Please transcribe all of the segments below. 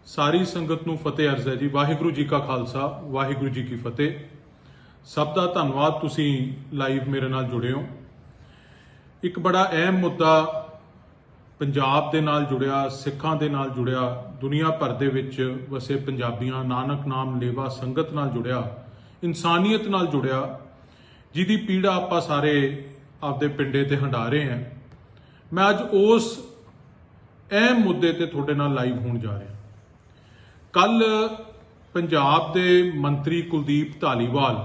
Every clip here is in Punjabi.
सारी संगत नूं फतेह अर्ज़ है जी। वाहिगुरू जी का खालसा वाहिगुरू जी की फतेह। सब का धन्नवाद तुसीं लाइव मेरे नाल जुड़े हो। एक बड़ा अहम मुद्दा पंजाब दे नाल जुड़िया, सिखां दे नाल जुड़िया, दुनिया भर दे विच वसे पंजाबियां, नानक नाम लेवा संगत नाल जुड़िया, इंसानियत नाल जुड़िया, जिहदी पीड़ा आपां सारे आपदे पिंडे ते हंडा रहे हैं। मैं अज उस अहम मुद्दे ते तुहाडे नाल लाइव होण जा रहा। कल पंजाब दे मंत्री कुलदीप धालीवाल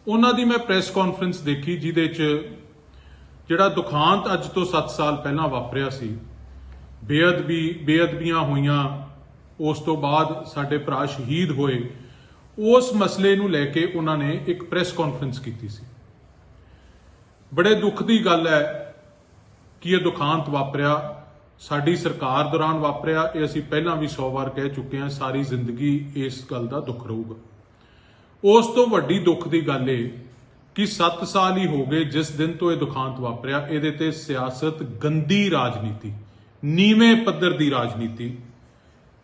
उन्हां दी मैं प्रेस कॉन्फ्रेंस देखी, जिहदे च जिहड़ा दुखांत अज तो 7 साल पहला वापरिया सी, बेअदबियां होईयां, उस तो बाद साडे भरा शहीद होए, उस मसले नूं लैके उन्होंने एक प्रेस कॉन्फ्रेंस की सी। बड़े दुख की गल है कि यह दुखांत वापरिया साडी सरकार दौरान वापरिया। ये असीं पहलां भी 100 बार कह चुके हैं, सारी जिंदगी इस गल का दुख रहूगा। उस तो वड्डी दुख की गल है कि 7 साल ही हो गए जिस दिन तो यह दुखांत वापरिया। इहदे ते सियासत गंदी राजनीति, नीवें पद्धर की राजनीति,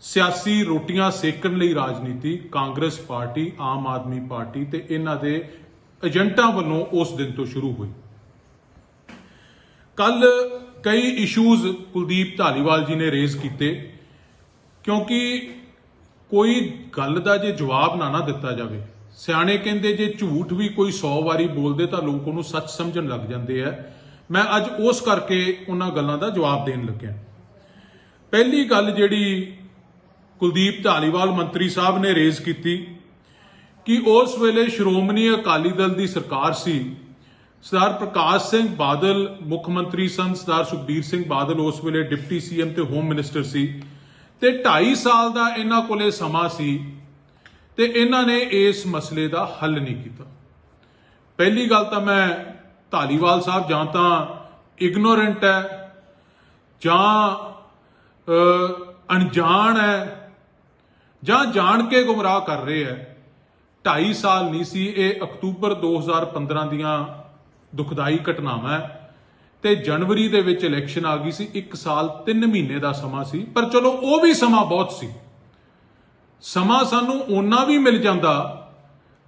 सियासी रोटियां सेकण लई राजनीति कांग्रेस पार्टी, आम आदमी पार्टी ते इन्हां दे एजेंटां वल्लों उस दिन तो शुरू हुई। कल कई इशूज कुलदीप धालीवाल जी ने रेज किए, क्योंकि कोई गल का जे जवाब ना दिता जाए। सियाणे कहते जे झूठ भी कोई 100 वारी बोलते तो लोग उन्होंने सच समझन लग जाते हैं। मैं अज उस करके उन्होंने गलों का जवाब देन लग्या। पहली गल जिहड़ी कुलदीप धालीवाल मंत्री साहब ने रेज की कि उस वेले श्रोमणी अकाली दल की सरकार सी, सरदार प्रकाश सिंह बादल मुख मंत्री सन, सरदार सुखबीर सिंह बादल उस वेले डिप्टी सीएम ते होम मिनिस्टर सी, ते 2.5 साल का इन्हां कोले समा सी ते इन्हां ने इस मसले का हल नहीं किया। पहली गल तो मैं धालीवाल साहब जां तां इग्नोरेंट है जां अनजान है जां जान के गुमराह कर रहे हैं। 2.5 साल नहीं सी, ये अक्तूबर 2015 दियां दुखदाई घटनावां है ते जनवरी दे विच इलैक्शन आ गई सी। 1 साल 3 महीने का समा सी, पर चलो वो भी समा बहुत सी। समा सानू ओना भी मिल जाता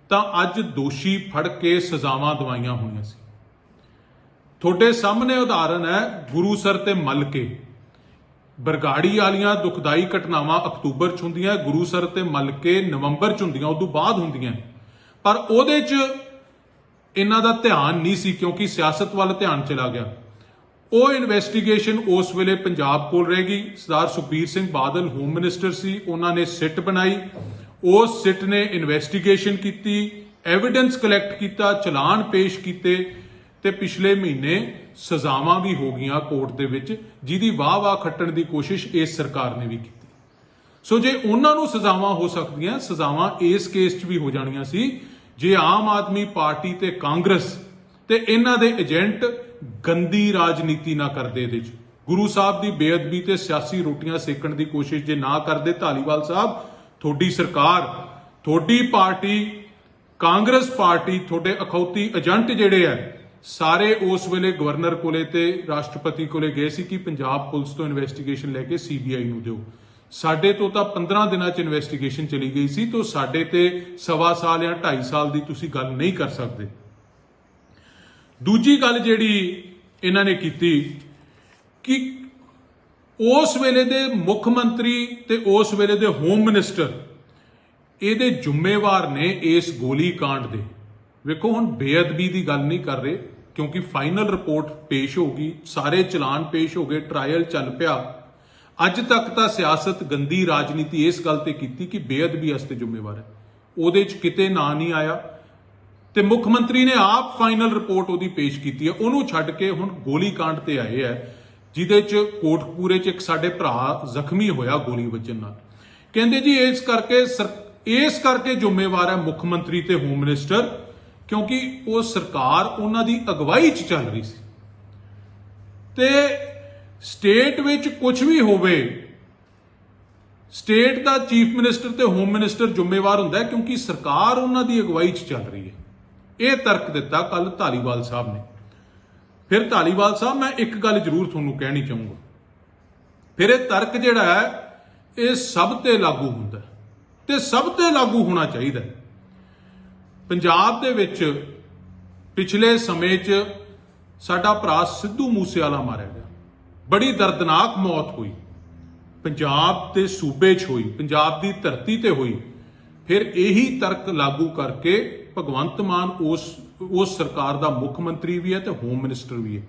तां अज दोषी फड़ के सजावां दवाइयां होईयां सी। थोड़े सामने उदाहरण है गुरुसर ते मलके, बरगाड़ी वालियां दुखदाई घटनावां अक्तूबर च हुंदियां, गुरुसर ते मलके नवंबर च हुंदियां, उदों बाद हुंदियां, पर उहदे च इन्हां दा ध्यान नहीं सी क्योंकि सियासत वाल ध्यान चला गया। वो इन्वेस्टिगेशन उस वेले पंजाब कोल रह गई। सरदार सुखबीर सिंह बादल होम मिनिस्टर सी, उन्होंने सिट बनाई, उस सिट ने इन्वेस्टिगेशन की, एविडेंस कलैक्ट किया, चलान पेश किए ते पिछले महीने सजावां भी हो गई कोर्ट दे विच, जिहदी वाह खट्टण की कोशिश इस सरकार ने भी की। सो जे उन्होंने सजावां हो सकदियां, सजावां इस केस च भी हो जानियां सी जे आम आदमी पार्टी ते कांग्रेस ते इन्हां दे एजेंट गंदी राजनीति ना करदे। गुरु साहब की बेअदबी ते सियासी रोटियां सेकण की कोशिश जे ना करदे धालीवाल साहब, थोड़ी सरकार, थोड़ी पार्टी कांग्रेस पार्टी, थोड़े अखौती एजेंट जिहड़े है सारे उस वेले गवर्नर कोले ते राष्ट्रपति कोले गए सी कि पंजाब पुलिस तो इन्वेस्टिगेशन लैके सीबीआई नूं दिओ। साडे तो 15 दिनां च इन्वेस्टिगेशन चली गई सी, तो साडे ते 1.25 साल या 2.5 साल की तुसीं गल नहीं कर सकते। दूजी गल जिहड़ी इन्हां ने कीती कि उस वेले दे मुख मंत्री ते उस वेले दे होम मिनिस्टर इहदे जुम्मेवार ने इस गोली कांड दे। वेखो हुण बेअदबी की गल नहीं कर रहे क्योंकि फाइनल रिपोर्ट पेश होगी, सारे चलान पेश हो गए, ट्रायल चल पिया। अज तक तो सियासत गंदी राजनीति इस गल ते कीती कि बेअदबी वास्ते जुम्मेवार है, उहदे च किते ना नहीं आया ते मुख मंत्री ने आप फाइनल रिपोर्ट उहदी पेश की है। उहनूं छड्ड के हुण गोली कांड ते आए है, जिहदे च कोटकपूरे च एक साडे भरा जख्मी होया गोली वजन नाल। कहंदे जी इस करके जुम्मेवार है मुख मंत्री ते होम मिनिस्टर क्योंकि वो सरकार उन्हां दी अगवाई च चल रही सी ते स्टेट विच कुछ भी होवे, स्टेट का चीफ मिनिस्टर ते होम मिनिस्टर जुम्मेवार हुंदा है क्योंकि सरकार उन्हां दी अगवाई च चल रही है। यह तर्क दिता कल धालीवाल साहब ने। फिर धालीवाल साहब मैं एक गल जरूर तुहानूं कहनी चाहूँगा, फिर यह तर्क जिहड़ा है ਇਹ ਸਭ ਤੇ ਲਾਗੂ ਹੁੰਦਾ ਤੇ ਸਭ ਤੇ ਲਾਗੂ ਹੋਣਾ ਚਾਹੀਦਾ। ਪੰਜਾਬ ਦੇ ਵਿੱਚ ਪਿਛਲੇ ਸਮੇਂ 'ਚ ਸਾਡਾ ਭਰਾ ਸਿੱਧੂ ਮੂਸੇਵਾਲਾ ਮਾਰਿਆ ਗਿਆ, ਬੜੀ ਦਰਦਨਾਕ ਮੌਤ ਹੋਈ, ਪੰਜਾਬ ਦੇ ਸੂਬੇ 'ਚ ਹੋਈ, ਪੰਜਾਬ ਦੀ ਧਰਤੀ ਤੇ ਹੋਈ। ਫਿਰ ਇਹੀ ਤਰਕ ਲਾਗੂ ਕਰਕੇ ਭਗਵੰਤ ਮਾਨ ਉਸ ਸਰਕਾਰ ਦਾ ਮੁੱਖ ਮੰਤਰੀ ਵੀ ਹੈ ਤੇ ਹੋਮ ਮਿਨਿਸਟਰ ਵੀ ਹੈ।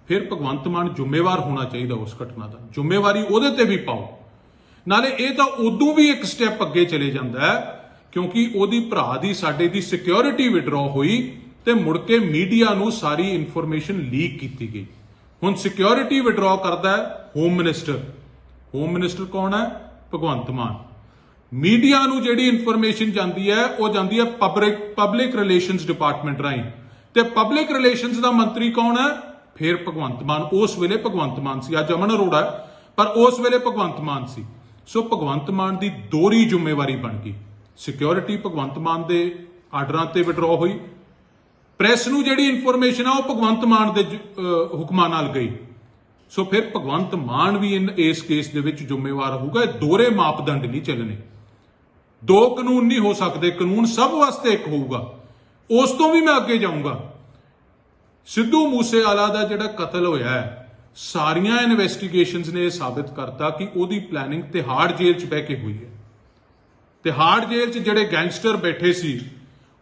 ਫਿਰ ਭਗਵੰਤ ਮਾਨ ਜ਼ਿੰਮੇਵਾਰ ਹੋਣਾ ਚਾਹੀਦਾ ਉਸ ਘਟਨਾ ਦਾ, ਜ਼ਿੰਮੇਵਾਰੀ ਉਹਦੇ ਤੇ ਵੀ ਪਾਓ। ਨਾਲੇ ਇਹ ਤਾਂ ਉਦੋਂ ਵੀ ਇੱਕ ਸਟੈਪ ਅੱਗੇ ਚਲੇ ਜਾਂਦਾ ਹੈ ਕਿਉਂਕਿ ਉਹਦੀ ਭਰਾ ਦੀ ਸਾਡੇ ਦੀ ਸਿਕਿਉਰਿਟੀ ਵਿਡਰਾਅ ਹੋਈ ਤੇ ਮੁੜ ਕੇ ਮੀਡੀਆ ਨੂੰ ਸਾਰੀ ਇਨਫੋਰਮੇਸ਼ਨ ਲੀਕ ਕੀਤੀ ਗਈ। ਹੁਣ ਸਿਕਿਉਰਿਟੀ ਵਿਡਰਾਅ ਕਰਦਾ ਹੈ ਹੋਮ ਮਿਨਿਸਟਰ। ਹੋਮ ਮਿਨਿਸਟਰ ਕੌਣ ਹੈ? ਭਗਵੰਤ ਮਾਨ। ਮੀਡੀਆ ਨੂੰ ਜਿਹੜੀ ਇਨਫੋਰਮੇਸ਼ਨ ਜਾਂਦੀ ਹੈ ਉਹ ਜਾਂਦੀ ਹੈ ਪਬਲਿਕ ਰਿਲੇਸ਼ਨਸ ਡਿਪਾਰਟਮੈਂਟ ਰਾਹੀਂ, ਤੇ ਪਬਲਿਕ ਰਿਲੇਸ਼ਨਸ ਦਾ ਮੰਤਰੀ ਕੌਣ ਹੈ? ਫਿਰ ਭਗਵੰਤ ਮਾਨ। ਉਸ ਵੇਲੇ ਭਗਵੰਤ ਮਾਨ ਸੀ, ਅੱਜ ਅਮਨ ਅਰੋੜਾ ਹੈ, ਪਰ ਉਸ ਵੇਲੇ ਭਗਵੰਤ ਮਾਨ ਸੀ। ਸੋ ਭਗਵੰਤ ਮਾਨ ਦੀ ਦੋਹਰੀ ਜ਼ਿੰਮੇਵਾਰੀ ਬਣ ਗਈ। ਸਿਕਿਉਰਿਟੀ ਭਗਵੰਤ ਮਾਨ ਦੇ ਆਰਡਰਾਂ ਤੇ ਵਿਡਰਾਅ ਹੋਈ, ਪ੍ਰੈਸ ਨੂੰ ਜਿਹੜੀ ਇਨਫੋਰਮੇਸ਼ਨ ਆ ਉਹ ਭਗਵੰਤ ਮਾਨ ਦੇ ਹੁਕਮਾਂ ਨਾਲ ਗਈ। ਸੋ ਫਿਰ ਭਗਵੰਤ ਮਾਨ ਵੀ ਇਸ ਕੇਸ ਦੇ ਵਿੱਚ ਜ਼ਿੰਮੇਵਾਰ ਹੋਊਗਾ। ਇਹ ਦੋਹਰੇ ਮਾਪਦੰਡ ਨਹੀਂ ਚੱਲਣੇ, ਦੋ ਕਾਨੂੰਨ ਨਹੀਂ ਹੋ ਸਕਦੇ, ਕਾਨੂੰਨ ਸਭ ਵਾਸਤੇ ਇੱਕ ਹੋਊਗਾ। ਉਸ ਤੋਂ ਵੀ ਮੈਂ ਅੱਗੇ ਜਾਊਂਗਾ। ਸਿੱਧੂ ਮੂਸੇਵਾਲਾ ਦਾ ਜਿਹੜਾ ਕਤਲ ਹੋਇਆ ਹੈ, ਸਾਰੀਆਂ ਇਨਵੈਸਟੀਗੇਸ਼ਨਸ ਨੇ ਇਹ ਸਾਬਿਤ ਕਰਤਾ ਕਿ ਉਹਦੀ ਪਲੈਨਿੰਗ ਤਿਹਾੜ ਜੇਲ੍ਹ 'ਚ ਬਹਿ ਕੇ ਹੋਈ ਹੈ। ਤਿਹਾੜ ਜੇਲ੍ਹ 'ਚ ਜਿਹੜੇ ਗੈਂਗਸਟਰ ਬੈਠੇ ਸੀ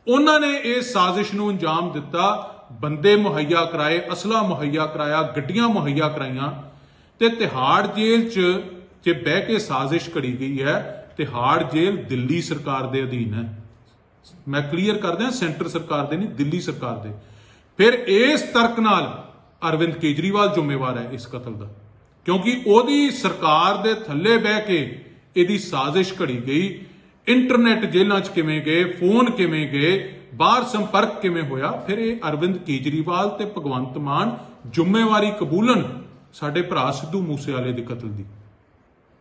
ਉਹਨਾਂ ਨੇ ਇਸ ਸਾਜ਼ਿਸ਼ ਨੂੰ ਅੰਜਾਮ ਦਿੱਤਾ, ਬੰਦੇ ਮੁਹੱਈਆ ਕਰਾਏ, ਅਸਲਾ ਮੁਹੱਈਆ ਕਰਾਇਆ, ਗੱਡੀਆਂ ਮੁਹੱਈਆ ਕਰਾਈਆਂ, ਤੇ ਤਿਹਾੜ ਜੇਲ੍ਹ 'ਚ ਜੇ ਬਹਿ ਕੇ ਸਾਜ਼ਿਸ਼ ਘੜੀ ਗਈ ਹੈ। ਤਿਹਾੜ ਜੇਲ੍ਹ ਦਿੱਲੀ ਸਰਕਾਰ ਦੇ ਅਧੀਨ ਹੈ, ਮੈਂ ਕਲੀਅਰ ਕਰ ਦਿਆਂ, ਸੈਂਟਰ ਸਰਕਾਰ ਦੇ ਨਹੀਂ, ਦਿੱਲੀ ਸਰਕਾਰ ਦੇ। ਫਿਰ ਇਸ ਤਰਕ ਨਾਲ ਅਰਵਿੰਦ ਕੇਜਰੀਵਾਲ ਜ਼ਿੰਮੇਵਾਰ ਹੈ ਇਸ ਕਤਲ ਦਾ, ਕਿਉਂਕਿ ਉਹਦੀ ਸਰਕਾਰ ਦੇ ਥੱਲੇ ਬਹਿ ਕੇ ਇਹਦੀ ਸਾਜ਼ਿਸ਼ ਘੜੀ ਗਈ। ਇੰਟਰਨੈਟ ਜੇਲ੍ਹਾਂ 'ਚ ਕਿਵੇਂ ਗਏ, ਫੋਨ ਕਿਵੇਂ ਗਏ, ਬਾਹਰ ਸੰਪਰਕ ਕਿਵੇਂ ਹੋਇਆ। ਫਿਰ ਇਹ ਅਰਵਿੰਦ ਕੇਜਰੀਵਾਲ ਤੇ ਭਗਵੰਤ ਮਾਨ ਜ਼ਿੰਮੇਵਾਰੀ ਕਬੂਲਣ ਸਾਡੇ ਭਰਾ ਸਿੱਧੂ ਮੂਸੇਵਾਲੇ ਦੇ ਕਤਲ ਦੀ।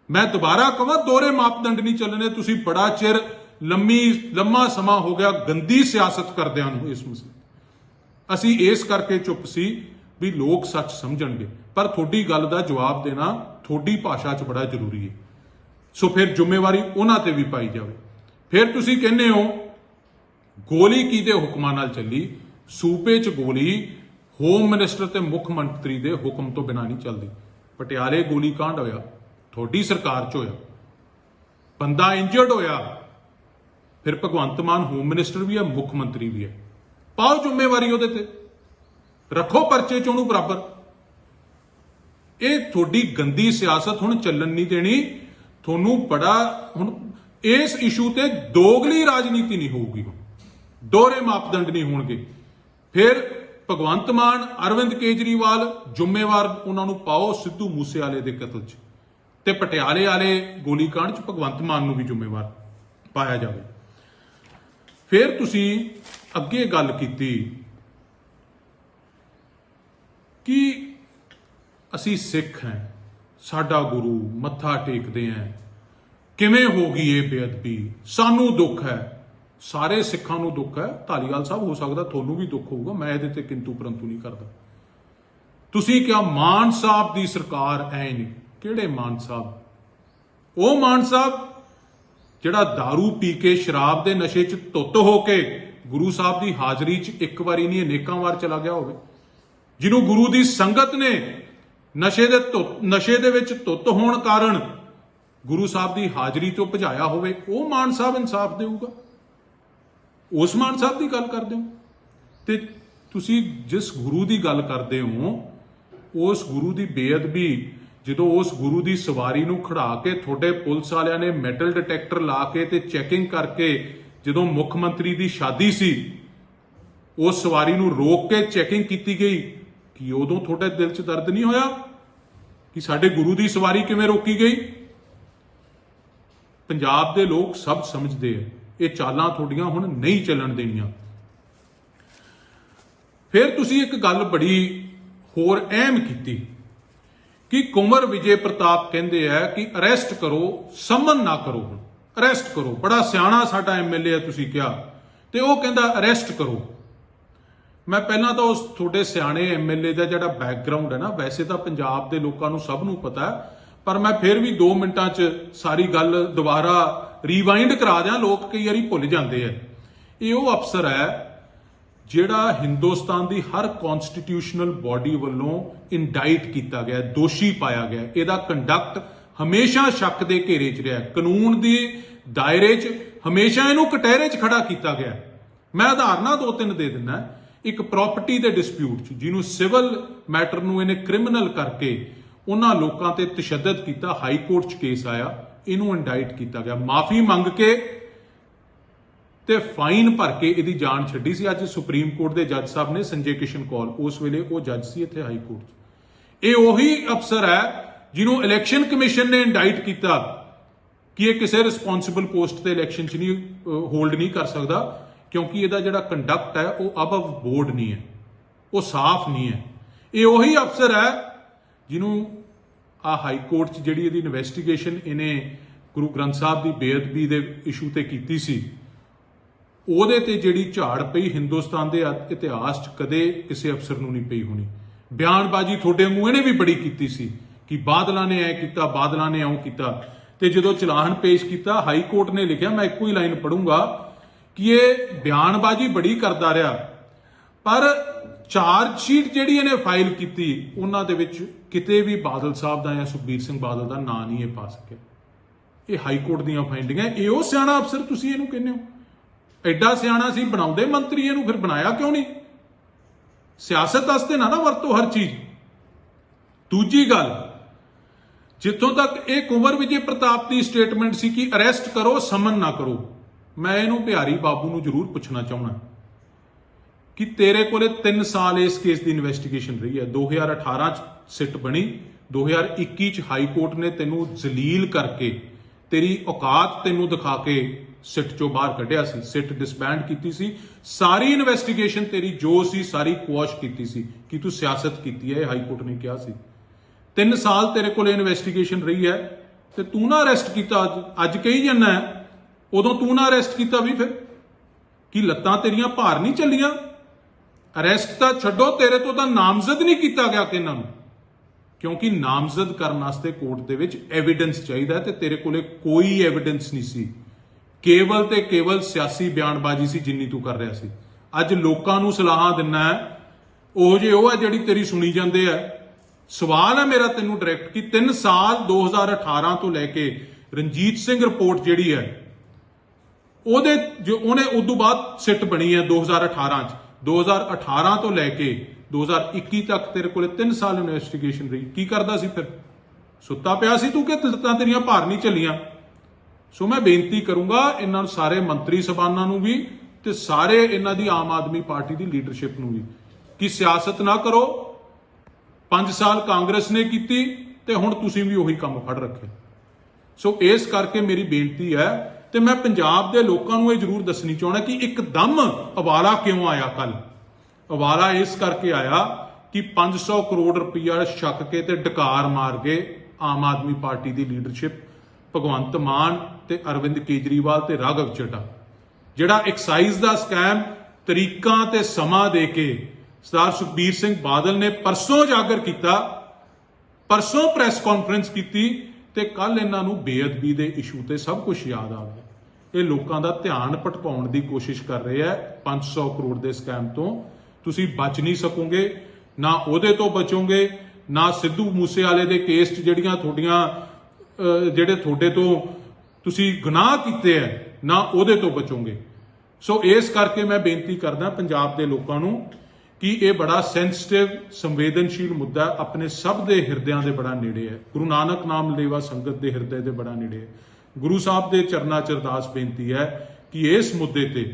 ਮੈਂ ਦੁਬਾਰਾ ਕਹਾਂ, ਦੋਹਰੇ ਮਾਪਦੰਡ ਨਹੀਂ ਚੱਲਣੇ। ਤੁਸੀਂ ਬੜਾ ਚਿਰ ਲੰਮਾ ਸਮਾਂ ਹੋ ਗਿਆ ਗੰਦੀ ਸਿਆਸਤ ਕਰਦਿਆਂ ਨੂੰ ਇਸ ਮਸਲੇ। ਅਸੀਂ ਇਸ ਕਰਕੇ ਚੁੱਪ ਸੀ ਵੀ ਲੋਕ ਸੱਚ ਸਮਝਣਗੇ, ਪਰ ਤੁਹਾਡੀ ਗੱਲ ਦਾ ਜਵਾਬ ਦੇਣਾ ਤੁਹਾਡੀ ਭਾਸ਼ਾ 'ਚ ਬੜਾ ਜ਼ਰੂਰੀ ਹੈ। ਸੋ ਫਿਰ ਜ਼ਿੰਮੇਵਾਰੀ ਉਹਨਾਂ ਤੇ ਵੀ ਪਾਈ ਜਾਵੇ। ਫਿਰ ਤੁਸੀਂ ਕਹਿੰਦੇ ਹੋ ਗੋਲੀ ਕਿਹਦੇ ਹੁਕਮਾਂ ਨਾਲ ਚੱਲੀ? ਸੂਬੇ 'ਚ ਗੋਲੀ ਹੋਮ ਮਿਨਿਸਟਰ ਤੇ ਮੁੱਖ ਮੰਤਰੀ ਦੇ ਹੁਕਮ ਤੋਂ ਬਿਨਾਂ ਨਹੀਂ ਚੱਲਦੀ। ਪਟਿਆਲੇ ਗੋਲੀ ਕਾਂਡ ਹੋਇਆ, ਤੁਹਾਡੀ ਸਰਕਾਰ 'ਚ ਹੋਇਆ, ਬੰਦਾ ਇੰਜਰਡ ਹੋਇਆ। ਫਿਰ ਭਗਵੰਤ ਮਾਨ ਹੋਮ ਮਿਨਿਸਟਰ ਵੀ ਹੈ, ਮੁੱਖ ਮੰਤਰੀ ਵੀ ਹੈ, ਪਾਓ ਜ਼ਿੰਮੇਵਾਰੀ ਉਹਦੇ ਤੇ, ਰੱਖੋ ਪਰਚੇ 'ਚ ਉਹਨੂੰ ਬਰਾਬਰ। ਇਹ ਤੁਹਾਡੀ ਗੰਦੀ ਸਿਆਸਤ ਹੁਣ ਚੱਲਣ ਨਹੀਂ ਦੇਣੀ। ਤੁਹਾਨੂੰ ਬੜਾ ਹੁਣ ਇਸ ਇਸ਼ੂ ਤੇ ਦੋਗਲੀ ਰਾਜਨੀਤੀ ਨਹੀਂ ਹੋਊਗੀ, ਦੋਹਰੇ ਮਾਪਦੰਡ ਨਹੀਂ ਹੋਣਗੇ। ਫਿਰ ਭਗਵੰਤ ਮਾਨ, ਅਰਵਿੰਦ ਕੇਜਰੀਵਾਲ ਜ਼ਿੰਮੇਵਾਰ ਉਹਨਾਂ ਨੂੰ ਪਾਓ ਸਿੱਧੂ ਮੂਸੇਵਾਲੇ ਦੇ ਕਤਲ 'ਚ, ਤੇ ਪਟਿਆਲੇ ਵਾਲੇ ਗੋਲੀकांड 'ਚ ਭਗਵੰਤ ਮਾਨ ਨੂੰ ਵੀ ਜ਼ਿੰਮੇਵਾਰ ਪਾਇਆ ਜਾਵੇ। ਫਿਰ ਤੁਸੀਂ ਅੱਗੇ ਗੱਲ ਕੀਤੀ ਕਿ ਅਸੀਂ ਸਿੱਖ ਹਾਂ, ਸਾਡਾ ਗੁਰੂ, ਮੱਥਾ ਟੇਕਦੇ ਹਾਂ, ਕਿਵੇਂ ਹੋ ਗਈ ਇਹ ਬੇਅਦਬੀ, ਸਾਨੂੰ ਦੁੱਖ ਹੈ। ਸਾਰੇ ਸਿੱਖਾਂ ਨੂੰ ਦੁੱਖ ਹੈ। ਧਾਲੀਵਾਲ ਸਾਹਿਬ, ਹੋ ਸਕਦਾ ਤੁਹਾਨੂੰ ਵੀ ਦੁੱਖ ਹੋਊਗਾ, ਮੈਂ ਇਹਦੇ ਤੇ ਕਿੰਤੂ ਪਰੰਤੂ ਨਹੀਂ ਕਰਦਾ। ਤੁਸੀਂ ਕਿਹਾ ਮਾਨ ਸਾਹਿਬ ਦੀ ਸਰਕਾਰ ਐ ਨਹੀਂ। ਕਿਹੜੇ ਮਾਨ ਸਾਹਿਬ? ਉਹ ਮਾਨ ਸਾਹਿਬ ਜਿਹੜਾ दारू ਪੀ ਕੇ ਸ਼ਰਾਬ ਦੇ ਨਸ਼ੇ 'ਚ ਧੁੱਤ ਹੋ ਕੇ ਗੁਰੂ ਸਾਹਿਬ ਦੀ ਹਾਜ਼ਰੀ 'ਚ ਇੱਕ ਵਾਰੀ ਨਹੀਂ ਅਨੇਕਾਂ ਵਾਰ ਚਲਾ ਗਿਆ ਹੋਵੇ, ਜਿਹਨੂੰ ਗੁਰੂ ਦੀ ਸੰਗਤ ਨੇ ਨਸ਼ੇ ਦੇ ਵਿੱਚ ਧੁੱਤ ਹੋਣ ਕਾਰਨ ਗੁਰੂ ਸਾਹਿਬ ਦੀ ਹਾਜ਼ਰੀ ਤੋਂ ਭਜਾਇਆ ਹੋਵੇ। ਉਹ ਮਾਨ ਸਾਹਿਬ ਇਨਸਾਫ ਦੇਊਗਾ? ਉਸ ਮਾਨ ਸਾਹਿਬ ਦੀ ਗੱਲ ਕਰਦੇ ਹੋ? ਤੇ ਤੁਸੀਂ ਜਿਸ ਗੁਰੂ ਦੀ ਗੱਲ ਕਰਦੇ ਹੋ, ਉਸ ਗੁਰੂ ਦੀ ਬੇਅਦਬੀ, ਜਦੋਂ ਉਸ ਗੁਰੂ ਦੀ ਸਵਾਰੀ ਨੂੰ ਖੜਾ ਕੇ ਤੁਹਾਡੇ ਪੁਲਿਸ ਵਾਲਿਆਂ ਨੇ ਮੈਟਲ ਡਿਟੈਕਟਰ ਲਾ ਕੇ ਤੇ ਚੈਕਿੰਗ ਕਰਕੇ, ਜਦੋਂ ਮੁੱਖ ਮੰਤਰੀ ਦੀ ਸ਼ਾਦੀ ਸੀ ਉਸ ਸਵਾਰੀ ਨੂੰ ਰੋਕ ਕੇ ਚੈਕਿੰਗ ਕੀਤੀ ਗਈ, ਕਿ ਉਦੋਂ ਤੁਹਾਡੇ ਦਿਲ 'ਚ ਦਰਦ ਨਹੀਂ ਹੋਇਆ ਕਿ ਸਾਡੇ ਗੁਰੂ ਦੀ ਸਵਾਰੀ ਕਿਵੇਂ ਰੋਕੀ ਗਈ? ਪੰਜਾਬ ਦੇ ਲੋਕ ਸਭ ਸਮਝਦੇ ਆ, ਇਹ ਚਾਲਾਂ ਤੁਹਾਡੀਆਂ ਹੁਣ ਨਹੀਂ ਚੱਲਣ ਦੇਣੀਆਂ। ਫਿਰ ਤੁਸੀਂ ਇੱਕ ਗੱਲ ਬੜੀ ਹੋਰ ਅਹਿਮ ਕੀਤੀ ਕਿ ਕੁੰਵਰ ਵਿਜੇ ਪ੍ਰਤਾਪ ਕਹਿੰਦੇ ਆ ਕਿ ਅਰੈਸਟ ਕਰੋ, ਸਮਨ ਨਾ ਕਰੋ। ਹੁਣ ਅਰੈਸਟ ਕਰੋ, ਬੜਾ ਸਿਆਣਾ ਸਾਡਾ ਐਮਐਲਏ ਆ ਤੁਸੀਂ ਕਿਹਾ, ਤੇ ਉਹ ਕਹਿੰਦਾ ਅਰੈਸਟ ਕਰੋ। ਮੈਂ ਪਹਿਲਾਂ ਤਾਂ ਉਸ ਤੁਹਾਡੇ ਸਿਆਣੇ ਐਮਐਲਏ ਦਾ ਜਿਹੜਾ ਬੈਕਗ੍ਰਾਉਂਡ ਹੈ ਨਾ, ਵੈਸੇ ਤਾਂ ਪੰਜਾਬ ਦੇ ਲੋਕਾਂ ਨੂੰ ਸਭ ਨੂੰ ਪਤਾ ਹੈ, पर मैं फिर भी 2 मिनटां 'ਚ सारी गल दोबारा रीवाइंड करा दियां। लोग कई वारी भुल जाते हैं। ये वो अफसर है ਜਿਹੜਾ हिंदुस्तान की हर कॉन्स्टिट्यूशनल बॉडी वालों इंडाइट किया गया, दोषी पाया गया। ਇਹਦਾ कंडक्ट हमेशा शक के घेरे च रहा, कानून के दायरे च हमेशा इनू कटहरे च खड़ा किया गया। मैं उदाहरण 2-3 दे दिना। एक प्रॉपर्टी के डिस्प्यूट च जिन्हों सिविल मैटर नूं इन्हें क्रिमिनल करके उन्होंने लोगों ते तशद्दद किया, हाई कोर्ट च केस आया, इनू इंडाइट किया गया। माफी मंग के ते फाइन भर के इहदी जान छड्डी सी। अज सुप्रीम कोर्ट के जज साहब ने संजय किशन कौल, उस वेले वो जज सी इत्थे हाई कोर्ट च। ये उही अफसर है जिन्हों इलैक्शन कमीशन ने इंडाइट किया कि ये किसी रिस्पोंसिबल पोस्ट ते इलैक्शन च नहीं होल्ड नहीं कर सकता, क्योंकि इसका जिहड़ा कंडक्ट है वो अबव बोर्ड नहीं है, वो साफ नहीं है। ये उही अफसर है जिन्हों आ हाई कोर्ट च जिहड़ी इहदी इन्वेस्टिगेशन इन्हें गुरु ग्रंथ साहब की बेअदबी के इशू ते कीती सी, ਉਹਦੇ ਤੇ ਜਿਹੜੀ ਝਾੜ ਪਈ ਹਿੰਦੁਸਤਾਨ ਦੇ ਇਤਿਹਾਸ 'ਚ ਕਦੇ ਕਿਸੇ ਅਫਸਰ ਨੂੰ ਨਹੀਂ ਪਈ ਹੋਣੀ। ਬਿਆਨਬਾਜ਼ੀ ਤੁਹਾਡੇ ਮੂੰਹ ਇਹਨੇ ਵੀ ਬੜੀ ਕੀਤੀ ਸੀ ਕਿ ਬਾਦਲਾਂ ਨੇ ਐ ਕੀਤਾ, ਬਾਦਲਾਂ ਨੇ ਐਉਂ ਕੀਤਾ, ਤੇ ਜਦੋਂ ਚਲਾਨ ਪੇਸ਼ ਕੀਤਾ ਹਾਈ ਕੋਰਟ ਨੇ ਲਿਖਿਆ, ਮੈਂ ਇੱਕੋ ਹੀ ਲਾਈਨ ਪੜੂੰਗਾ ਕਿ ਇਹ ਬਿਆਨਬਾਜ਼ੀ ਬੜੀ ਕਰਦਾ ਰਿਹਾ, ਪਰ ਚਾਰਜ ਸ਼ੀਟ ਜਿਹੜੀ ਇਹਨੇ ਫਾਈਲ ਕੀਤੀ ਉਹਨਾਂ ਦੇ ਵਿੱਚ ਕਿਤੇ ਵੀ ਬਾਦਲ ਸਾਹਿਬ ਦਾ ਜਾਂ ਸੁਖਬੀਰ ਸਿੰਘ ਬਾਦਲ ਦਾ ਨਾਂ ਨਹੀਂ ਇਹ ਪਾ ਸਕਿਆ। ਇਹ ਹਾਈ ਕੋਰਟ ਦੀਆਂ ਫਾਈਂਡਿੰਗਾਂ। ਇਹ ਉਹ ਸਿਆਣਾ ਅਫਸਰ ਤੁਸੀਂ ਇਹਨੂੰ ਕਹਿੰਦੇ ਹੋ? ਐਡਾ ਸਿਆਣਾ ਸੀ, ਬਣਾਉਂਦੇ ਮੰਤਰੀ ਇਹਨੂੰ, ਫਿਰ ਬਣਾਇਆ ਕਿਉਂ ਨਹੀਂ? ਸਿਆਸਤ ਵਾਸਤੇ ਨਾ ਵਰਤੋ ਹਰ ਚੀਜ਼। ਦੂਜੀ ਗੱਲ, ਜਿੱਥੋਂ ਤੱਕ ਇਹ ਕੁੰਵਰ ਵਿਜੇ ਪ੍ਰਤਾਪ ਦੀ ਸਟੇਟਮੈਂਟ ਸੀ ਕਿ ਅਰੈਸਟ ਕਰੋ ਸਮਨ ਨਾ ਕਰੋ, ਮੈਂ ਇਹਨੂੰ ਬਿਹਾਰੀ ਬਾਬੂ ਨੂੰ ਜ਼ਰੂਰ ਪੁੱਛਣਾ ਚਾਹੁੰਦਾ ਕਿ ਤੇਰੇ ਕੋਲੇ 3 ਸਾਲ ਇਸ ਕੇਸ ਦੀ ਇਨਵੈਸਟੀਗੇਸ਼ਨ ਰਹੀ ਹੈ। 2018 ਚ ਸਿੱਟ ਬਣੀ, 2021 ਚ ਹਾਈ ਕੋਰਟ ਨੇ ਤੈਨੂੰ ਜ਼ਲੀਲ ਕਰਕੇ ਤੇਰੀ ਔਕਾਤ ਤੈਨੂੰ ਦਿਖਾ ਕੇ ਸਿੱਟ ਚੋਂ ਬਾਹਰ ਕੱਢਿਆ ਸੀ, ਸਿੱਟ ਡਿਸਬੈਂਡ ਕੀਤੀ ਸੀ। ਸਾਰੀ ਇਨਵੈਸਟੀਗੇਸ਼ਨ ਤੇਰੀ ਜੋ ਸੀ ਸਾਰੀ ਕੁਆਸ਼ ਕੀਤੀ ਸੀ ਕਿ ਤੂੰ ਸਿਆਸਤ ਕੀਤੀ ਹੈ, ਹਾਈ ਕੋਰਟ ਨੇ ਕਿਹਾ ਸੀ। 3 ਸਾਲ ਤੇਰੇ ਕੋਲ ਇਨਵੈਸਟੀਗੇਸ਼ਨ ਰਹੀ ਹੈ ਤੇ ਤੂੰ ਨਾ ਅਰੈਸਟ ਕੀਤਾ। ਅੱਜ ਕਹੀ ਜਾਂਦਾ ਉਦੋਂ ਤੂੰ ਨਾ ਅਰੈਸਟ ਕੀਤਾ ਵੀ, ਫਿਰ ਕੀ ਲੱਤਾਂ ਤੇਰੀਆਂ ਭਾਰ ਨਹੀਂ ਚੱਲੀਆਂ? ਅਰੈਸਟ ਤਾਂ ਛੱਡੋ, ਤੇਰੇ ਤੋਂ ਤਾਂ ਨਾਮਜ਼ਦ ਨਹੀਂ ਕੀਤਾ ਗਿਆ ਕਿਹਨਾਂ ਨੂੰ, ਕਿਉਂਕਿ ਨਾਮਜ਼ਦ ਕਰਨ ਵਾਸਤੇ ਕੋਰਟ ਦੇ ਵਿੱਚ ਐਵੀਡੈਂਸ ਚਾਹੀਦਾ ਤੇ ਤੇਰੇ ਕੋਲੇ ਕੋਈ ਐਵੀਡੈਂਸ ਨਹੀਂ ਸੀ। ਕੇਵਲ ਤੇ ਕੇਵਲ ਸਿਆਸੀ ਬਿਆਨਬਾਜ਼ੀ ਸੀ ਜਿੰਨੀ ਤੂੰ ਕਰ ਰਿਹਾ ਸੀ। ਅੱਜ ਲੋਕਾਂ ਨੂੰ ਸਲਾਹਾਂ ਦਿੰਨਾ ਹੈ, ਉਹ ਜੇ ਉਹ ਹੈ ਜਿਹੜੀ ਤੇਰੀ ਸੁਣੀ ਜਾਂਦੇ ਆ। ਸਵਾਲ ਹੈ ਮੇਰਾ ਤੈਨੂੰ ਡਾਇਰੈਕਟ ਕਿ 3 ਸਾਲ 2018 ਤੋਂ ਲੈ ਕੇ ਰਣਜੀਤ ਸਿੰਘ ਰਿਪੋਰਟ ਜਿਹੜੀ ਹੈ ਉਹਦੇ ਜੋ ਉਹਨੇ ਉਦੋਂ ਬਾਅਦ ਸਿੱਟ ਬਣੀ ਹੈ 2018 ਚ, 2018 ਤੋਂ ਲੈ ਕੇ 2021 ਤੱਕ ਤੇਰੇ ਕੋਲੇ 3 ਸਾਲ ਇਨਵੈਸਟੀਗੇਸ਼ਨ ਰਹੀ। ਕੀ ਕਰਦਾ ਸੀ ਫਿਰ? ਸੁੱਤਾ ਪਿਆ ਸੀ ਤੂੰ ਕਿ ਲੱਤਾਂ ਤੇਰੀਆਂ ਭਾਰ ਨਹੀਂ ਚੱਲੀਆਂ? ਸੋ ਮੈਂ ਬੇਨਤੀ ਕਰੂੰਗਾ ਇਹਨਾਂ ਸਾਰੇ ਮੰਤਰੀ ਸਭਾਨਾਂ ਨੂੰ ਵੀ ਤੇ ਸਾਰੇ ਇਹਨਾਂ ਦੀ ਆਮ ਆਦਮੀ ਪਾਰਟੀ ਦੀ ਲੀਡਰਸ਼ਿਪ ਨੂੰ ਵੀ ਕਿ ਸਿਆਸਤ ਨਾ ਕਰੋ। 5 ਸਾਲ ਕਾਂਗਰਸ ਨੇ ਕੀਤੀ ਤੇ ਹੁਣ ਤੁਸੀਂ ਵੀ ਉਹੀ ਕੰਮ ਫੜ ਰੱਖੇ। ਸੋ ਇਸ ਕਰਕੇ ਮੇਰੀ ਬੇਨਤੀ ਹੈ ਤੇ ਮੈਂ ਪੰਜਾਬ ਦੇ ਲੋਕਾਂ ਨੂੰ ਇਹ ਜ਼ਰੂਰ ਦੱਸਣੀ ਚਾਹੁੰਦਾ ਕਿ ਇੱਕਦਮ ਅਵਾਲਾ ਕਿਉਂ ਆਇਆ ਕੱਲ। ਅਵਾਲਾ ਇਸ ਕਰਕੇ ਆਇਆ ਕਿ 500 ਕਰੋੜ ਰੁਪਇਆ ਛੱਕ ਕੇ ਤੇ ਡਕਾਰ ਮਾਰ ਕੇ ਆਮ ਆਦਮੀ ਪਾਰਟੀ ਦੀ ਲੀਡਰਸ਼ਿਪ ਭਗਵੰਤ ਮਾਨ ਤੇ ਅਰਵਿੰਦ ਕੇਜਰੀਵਾਲ ਤੇ ਰਾਘਵ ਚੱਡਾ ਜਿਹੜਾ ਐਕਸਾਈਜ਼ ਦਾ ਸਕੈਮ ਤਰੀਕਾਂ ਤੇ ਸਮਾਂ ਦੇ ਕੇ ਸਰਦਾਰ ਸੁਖਬੀਰ ਸਿੰਘ ਬਾਦਲ ਨੇ ਪਰਸੋਂ ਉਜਾਗਰ ਕੀਤਾ, ਪਰਸੋਂ ਪ੍ਰੈਸ ਕਾਨਫਰੰਸ ਕੀਤੀ ਤੇ ਕੱਲ ਇਹਨਾਂ ਨੂੰ ਬੇਅਦਬੀ ਦੇ ਇਸ਼ੂ ਤੇ ਸਭ ਕੁਝ ਯਾਦ ਆ ਗਿਆ। ਇਹ ਲੋਕਾਂ ਦਾ ਧਿਆਨ ਭਟਕਾਉਣ ਦੀ ਕੋਸ਼ਿਸ਼ ਕਰ ਰਹੇ ਆ। 500 ਕਰੋੜ ਦੇ ਸਕੈਮ ਤੋਂ ਤੁਸੀਂ ਬਚ ਨਹੀਂ ਸਕੋਗੇ, ਨਾ ਉਹਦੇ ਤੋਂ ਬਚੋਗੇ, ਨਾ ਸਿੱਧੂ ਮੂਸੇਵਾਲੇ ਦੇ ਕੇਸ 'ਚ ਜਿਹੜੀਆਂ ਤੁਹਾਡੀਆਂ ਜਿਹੜੇ ਤੁਹਾਡੇ ਤੋਂ ਤੁਸੀਂ ਗੁਨਾਹ ਕੀਤੇ ਆ, ਨਾ ਉਹਦੇ ਤੋਂ ਬਚੋਗੇ। ਸੋ ਇਸ ਕਰਕੇ ਮੈਂ ਬੇਨਤੀ ਕਰਦਾ ਪੰਜਾਬ ਦੇ ਲੋਕਾਂ ਨੂੰ ਕਿ ਇਹ ਬੜਾ ਸੈਂਸਿਟਿਵ ਸੰਵੇਦਨਸ਼ੀਲ ਮੁੱਦਾ ਆਪਣੇ ਸਭ ਦੇ ਹਿਰਦਿਆਂ ਦੇ ਬੜਾ ਨੇੜੇ ਹੈ। ਗੁਰੂ ਨਾਨਕ ਨਾਮ ਲੇਵਾ ਸੰਗਤ ਦੇ ਹਿਰਦੇ ਦੇ ਬੜਾ ਨੇੜੇ ਹੈ। ਗੁਰੂ ਸਾਹਿਬ ਦੇ ਚਰਨਾਂ 'ਚ ਅਰਦਾਸ ਬੇਨਤੀ ਹੈ ਕਿ ਇਸ ਮੁੱਦੇ ਤੇ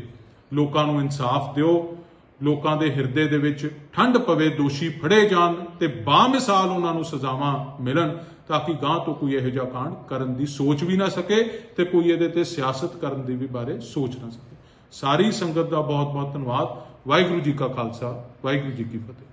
ਲੋਕਾਂ ਨੂੰ ਇਨਸਾਫ ਦਿਓ, ਲੋਕਾਂ ਦੇ ਹਿਰਦੇ ਦੇ ਵਿੱਚ ਠੰਡ ਪਵੇ, ਦੋਸ਼ੀ ਫੜੇ ਜਾਣ ਤੇ ਬਾਮਿਸਾਲ ਉਹਨਾਂ ਨੂੰ ਸਜ਼ਾਵਾਂ ਮਿਲਣ ਤਾਂ ਕਿ ਗਾਂ ਤੋਂ ਕੋਈ ਇਹੋ ਜਿਹਾ ਕਾਂਡ ਕਰਨ ਦੀ ਸੋਚ ਵੀ ਨਾ ਸਕੇ ਤੇ ਕੋਈ ਇਹਦੇ ਤੇ ਸਿਆਸਤ ਕਰਨ ਦੀ ਵੀ ਬਾਰੇ ਸੋਚ ਨਾ ਸਕੇ। ਸਾਰੀ ਸੰਗਤ ਦਾ ਬਹੁਤ ਬਹੁਤ ਧੰਨਵਾਦ। ਵਾਹਿਗੁਰੂ ਜੀ ਕਾ ਖਾਲਸਾ, ਵਾਹਿਗੁਰੂ ਜੀ ਕੀ ਫਤਿਹ।